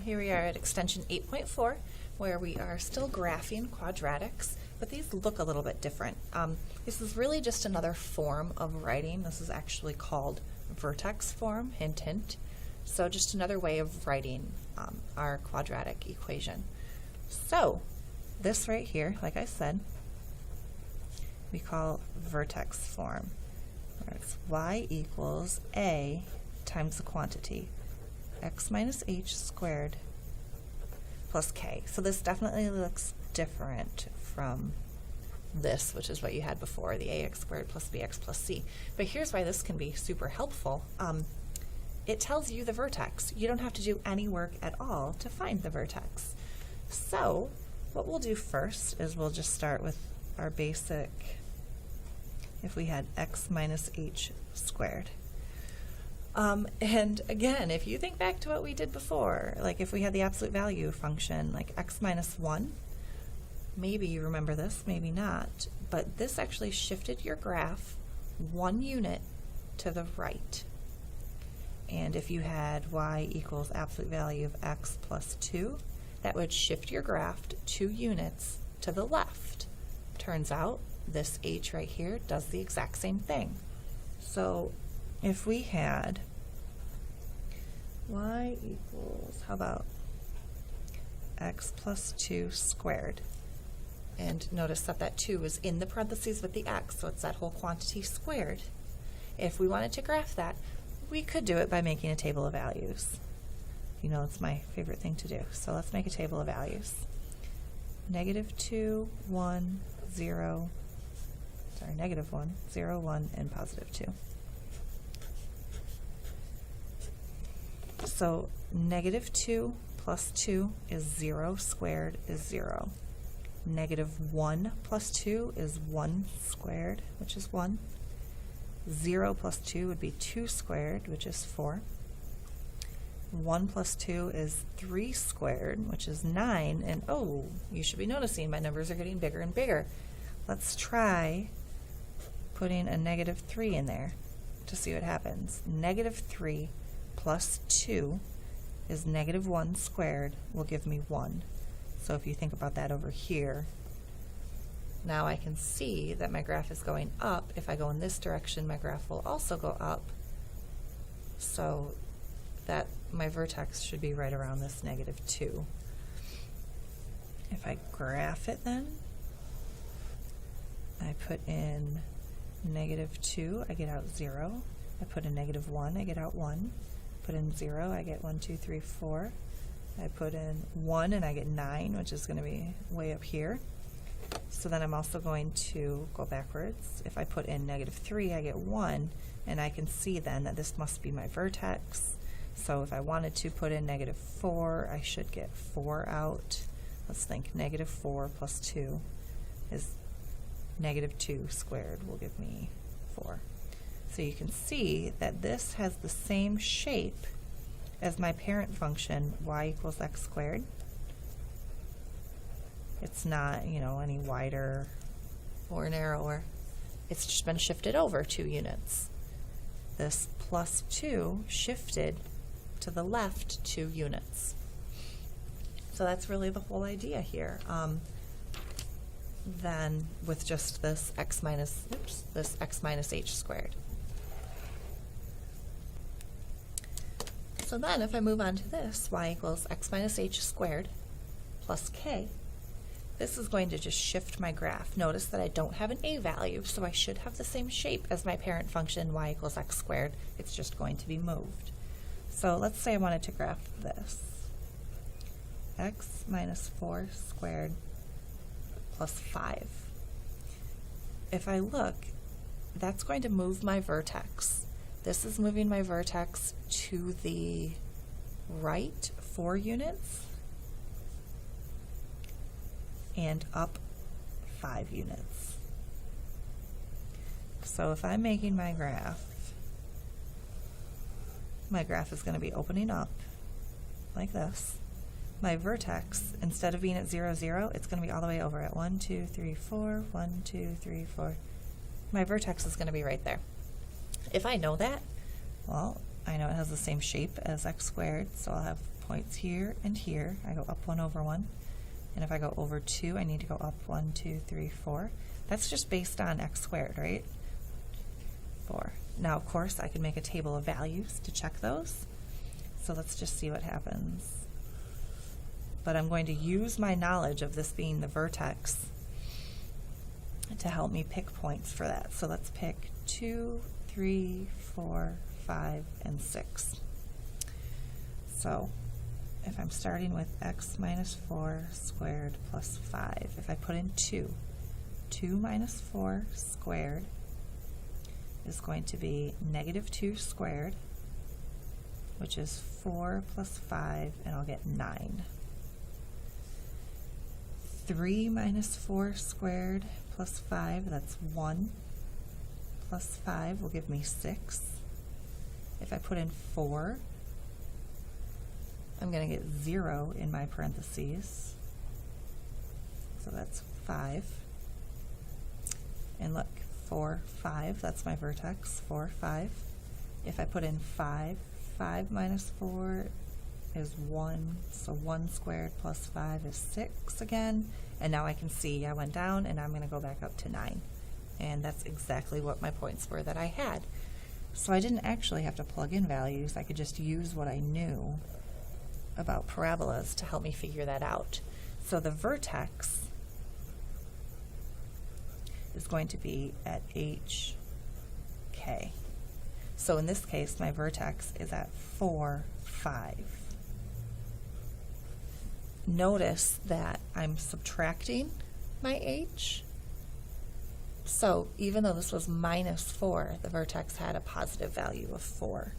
Here we are at extension 8.4, where we are still graphing quadratics, but these look a little bit different. This is really just another form of writing. This is actually called vertex form, hint hint. So just another way of writing our quadratic equation. So this right here, like I said, we call vertex form, where it's y equals a times the quantity, x minus h squared plus k. So this definitely looks different from this, which is what you had before, the ax squared plus bx plus c. But here's why this can be super helpful. It tells you the vertex. You don't have to do any work at all to find the vertex. So what we'll do first is we'll just start with our basic, if we had x minus h squared. And again, if you think back to what we did before, like if we had the absolute value function, like x minus 1, maybe you remember this, maybe not, but this actually shifted your graph 1 unit to the right. And if you had y equals absolute value of x plus 2, that would shift your graph 2 units to the left. Turns out this h right here does the exact same thing. So if we had y equals, how about x plus 2 squared, and notice that that 2 is in the parentheses with the x, so it's that whole quantity squared. If we wanted to graph that, we could do it by making a table of values. You know, it's my favorite thing to do. So let's make a table of values. -2, 1, 0, sorry, -1, 0, 1, and +2. So -2 plus 2 is 0 squared is 0. -1 plus 2 is 1 squared, which is 1. 0 plus 2 would be 2 squared, which is 4. 1 plus 2 is 3 squared, which is 9. And oh, you should be noticing my numbers are getting bigger and bigger. Let's try putting a -3 in there to see what happens. -3 plus 2 is -1 squared will give me 1. So if you think about that over here, now I can see that my graph is going up. If I go in this direction, my graph will also go up. So that my vertex should be right around this -2. If I graph it then, I put in -2, I get out 0. I put in -1, I get out 1. Put in 0, I get 1, 2, 3, 4. I put in 1 and I get 9, which is going to be way up here. So then I'm also going to go backwards. If I put in -3, I get 1, and I can see then that this must be my vertex. So if I wanted to put in -4, I should get 4 out. Let's think, -4 plus 2 is -2 squared will give me 4. So you can see that this has the same shape as my parent function, y equals x squared. It's not, you know, any wider or narrower. It's just been shifted over 2 units. This plus 2 shifted to the left 2 units. So that's really the whole idea here. Then with just this x minus h squared. So then if I move on to this, y equals x minus h squared plus k, this is going to just shift my graph. Notice that I don't have an a value, so I should have the same shape as my parent function, y equals x squared. It's just going to be moved. So let's say I wanted to graph this. X minus 4 squared plus 5. If I look, that's going to move my vertex. This is moving my vertex to the right 4 units and up 5 units. So if I'm making my graph is going to be opening up like this. My vertex, instead of being at 0, 0, it's going to be all the way over at 1, 2, 3, 4, 1, 2, 3, 4. My vertex is going to be right there. If I know that, well, I know it has the same shape as x squared, so I'll have points here and here. I go up 1 over 1. And if I go over 2, I need to go up 1, 2, 3, 4. That's just based on x squared, right? 4. Now, of course, I can make a table of values to check those. So let's just see what happens. But I'm going to use my knowledge of this being the vertex to help me pick points for that. So let's pick 2, 3, 4, 5, and 6. So if I'm starting with x minus 4 squared plus 5, if I put in 2, 2 minus 4 squared is going to be negative 2 squared, which is 4 plus 5, and I'll get 9. 3 minus 4 squared plus 5, that's 1, plus 5 will give me 6. If I put in 4, I'm going to get 0 in my parentheses, so that's 5. And look, 4, 5, that's my vertex, 4, 5. If I put in 5, 5 minus 4 is 1, so 1 squared plus 5 is 6 again, and now I can see I went down and I'm going to go back up to 9. And that's exactly what my points were that I had. So I didn't actually have to plug in values, I could just use what I knew about parabolas to help me figure that out. So the vertex is going to be at HK. So in this case, my vertex is at 4, 5. Notice that I'm subtracting my h. So even though this was minus 4, the vertex had a positive value of 4.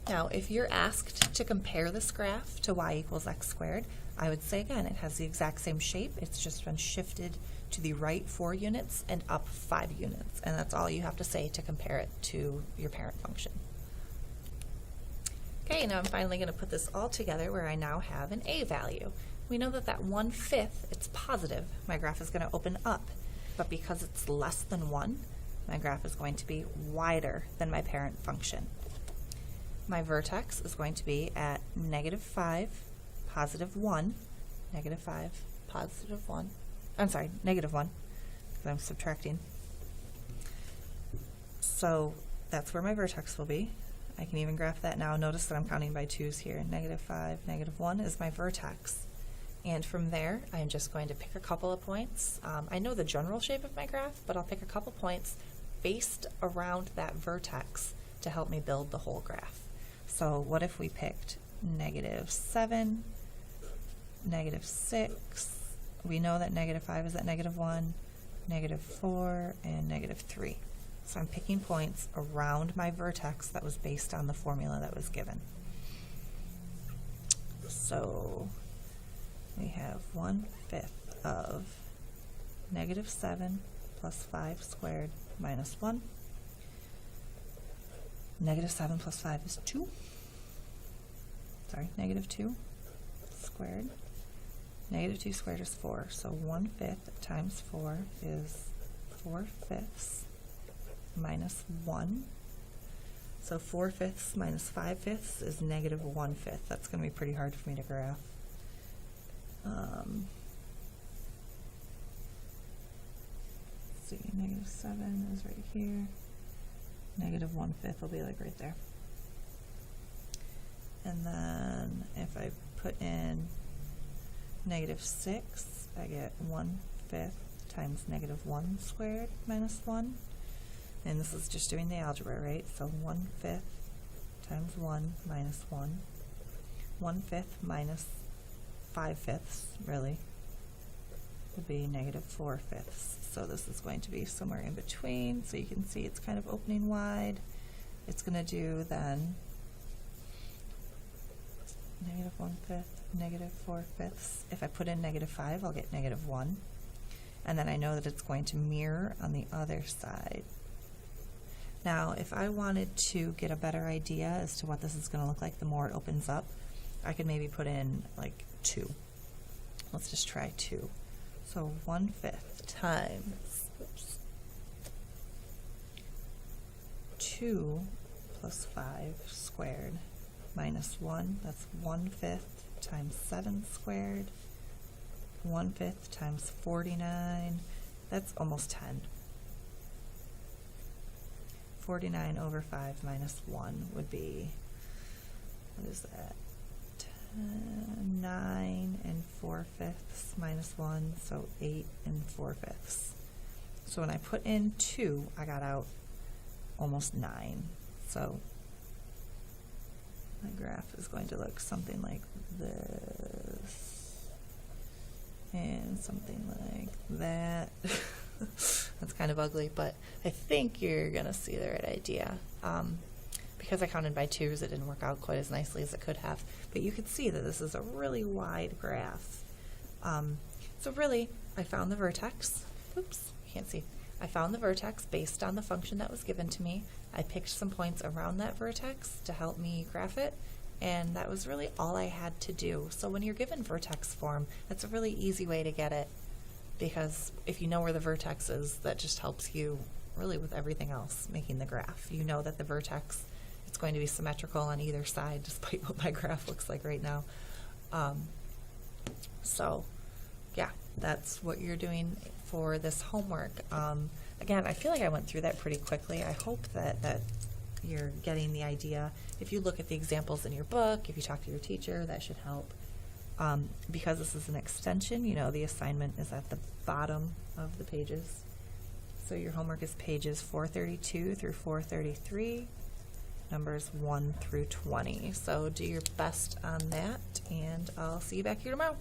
Now, if you're asked to compare this graph to y equals x squared, I would say again, it has the exact same shape. It's just been shifted to the right 4 units and up 5 units. And that's all you have to say to compare it to your parent function. Okay, now I'm finally going to put this all together where I now have an a value. We know that that 1/5, it's positive. My graph is going to open up. But because it's less than 1, my graph is going to be wider than my parent function. My vertex is going to be at negative 5, positive 1, negative 5, positive 1. I'm sorry, negative 1, because I'm subtracting. So that's where my vertex will be. I can even graph that now. Notice that I'm counting by 2's here. Negative 5, negative 1 is my vertex. And from there, I'm just going to pick a couple of points. I know the general shape of my graph, but I'll pick a couple points based around that vertex to help me build the whole graph. So what if we picked negative 7, negative 6, we know that negative 5 is at negative 1, negative 4, and negative 3. So I'm picking points around my vertex that was based on the formula that was given. So we have 1/5 of negative 7 plus 5 squared minus 1. Negative 7 plus 5 is 2. Sorry, negative 2 squared. Negative 2 squared is 4. So 1/5 times 4 is 4/5 minus 1. So 4/5 minus 5/5 is negative 1/5. That's going to be pretty hard for me to graph. Let's see, negative 7 is right here. Negative 1/5 will be like right there. And then if I put in negative 6, I get 1/5 times negative 1 squared minus 1. And this is just doing the algebra, right? So 1/5 times 1 minus 1. 1/5 minus 5/5, really, would be negative 4/5. So this is going to be somewhere in between. So you can see it's kind of opening wide. It's going to do then negative 1/5, negative 4/5. If I put in negative 5, I'll get negative 1. And then I know that it's going to mirror on the other side. Now, if I wanted to get a better idea as to what this is going to look like the more it opens up, I could maybe put in like 2. Let's just try 2. So 1/5 times 2 plus 5 squared minus 1, that's 1/5 times 7 squared, 1/5 times 49, that's almost 10. 49 over 5 minus 1 would be, what is that? 9 and 4/5 minus 1, so 8 and 4/5. So when I put in 2, I got out almost 9. So my graph is going to look something like this and something like that. That's kind of ugly, but I think you're going to see the right idea. Because I counted by 2s, it didn't work out quite as nicely as it could have. But you can see that this is a really wide graph. So really, I found the vertex. Oops, you can't see. I found the vertex based on the function that was given to me. I picked some points around that vertex to help me graph it, and that was really all I had to do. So when you're given vertex form, that's a really easy way to get it, because if you know where the vertex is, that just helps you really with everything else, making the graph. You know that the vertex, it's going to be symmetrical on either side, despite what my graph looks like right now. So yeah, that's what you're doing for this homework. Again, I feel like I went through that pretty quickly. I hope that you're getting the idea. If you look at the examples in your book, if you talk to your teacher, that should help. Because this is an extension, you know, the assignment is at the bottom of the pages. So your homework is pages 432 through 433, numbers 1 through 20. So do your best on that, and I'll see you back here tomorrow.